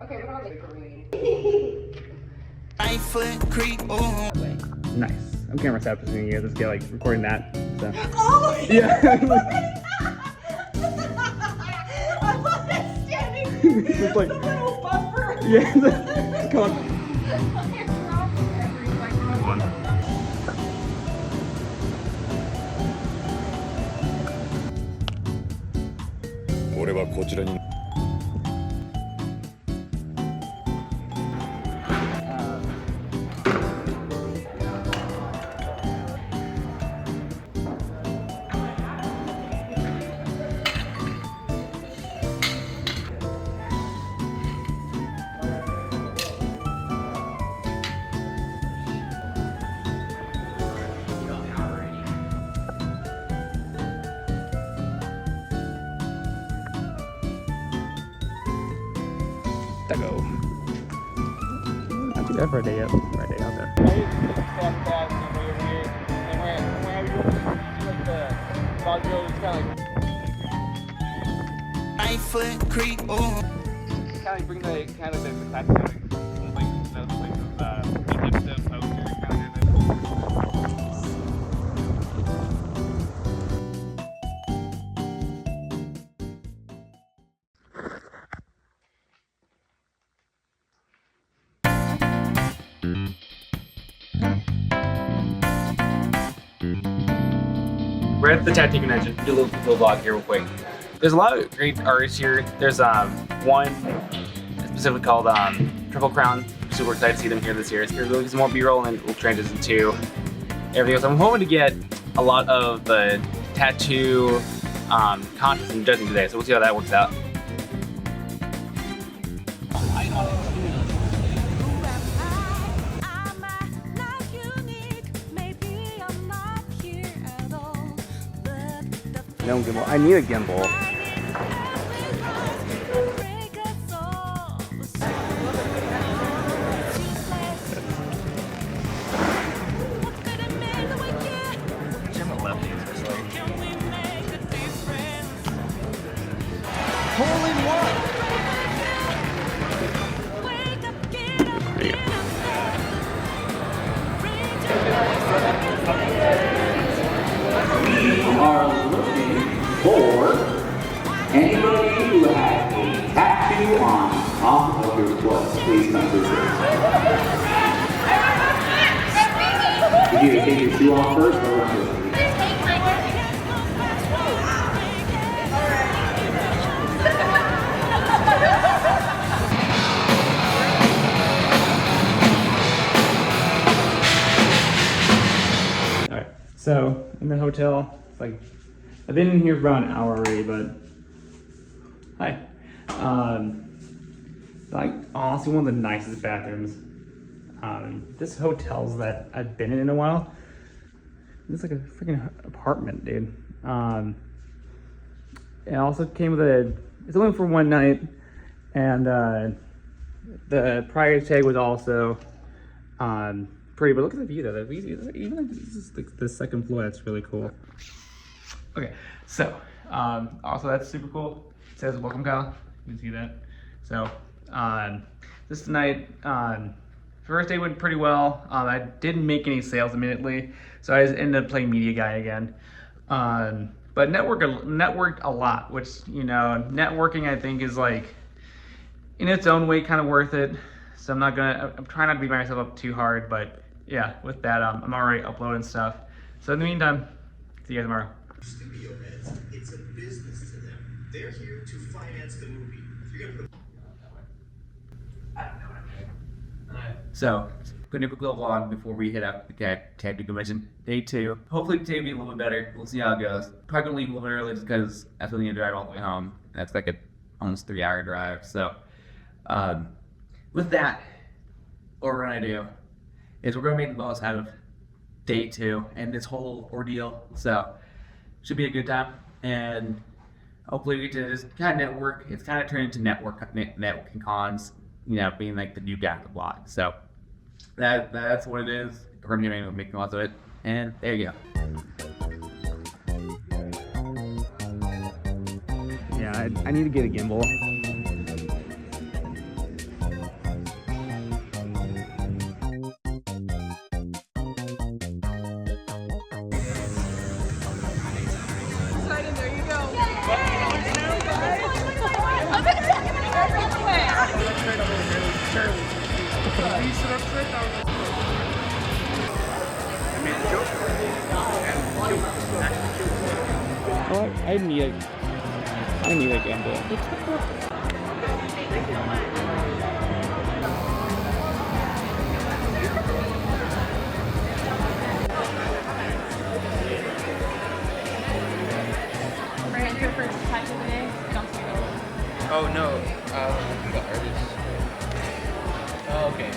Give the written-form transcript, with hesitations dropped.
Okay, we don't have like green. Nice. I'm camera set for you. Let's get like recording that. So. Oh yeah. I love it standing. It's like the little buffer. yeah. Come on. One. Go. Not too bad for a day out. For a day out there. Creek. Oh. Kind of bring the kind of the tattoo places, those places, Egypt poster kind of. We're at the tattoo convention. Do a little vlog here real quick. There's a lot of great artists here. There's one specifically called Triple Crown. Super excited to see them here this year. Here's really some more B-roll and we'll transition to everything else. I'm hoping to get a lot of the tattoo contests and judging today, so we'll see how that works out. No gimbal. I need a gimbal. For anybody who has a tattoo on top of your foot, please come to this. Did you take your shoe off first or what? Alright, so in the hotel, it's like I've been in here for about an hour already, but hi. Like honestly, one of the nicest bathrooms. This hotel's that I've been in a while. It's like a freaking apartment, dude. It also came with it's only for one night, and the price tag was also pretty. But look at the view though. The view, even like this is the second floor. That's really cool. Okay, so also that's super cool. It says welcome, Kyle. You can see that. So this night, first day went pretty well. I didn't make any sales immediately, so I just ended up playing media guy again. But networked a lot, which, you know, networking I think is like in its own way kind of worth it. So I'm trying not to beat myself up too hard, but yeah, with that I'm already uploading stuff. So in the meantime, see you guys tomorrow. Studio heads, it's a business to them. They're here to finance the movie. You're gonna put So, putting a quick little vlog before we hit up the tattoo convention. Day 2. Hopefully today will be a little bit better. We'll see how it goes. Probably gonna leave a little bit early just because that's when you drive all the way home. That's like a almost 3-hour drive. So, with that, what we're gonna do is we're gonna make the most out of day 2 and this whole ordeal. So, should be a good time, and hopefully we get to just kind of network. It's kind of turned into networking cons, you know, being like the new guy on the block. So that's what it is. We're gonna be making lots of it, and there you go. Yeah, I need to get a gimbal. What? I need a gimbal. We're here for tattoo today. Don't see it. Oh no, the artist. Oh, okay.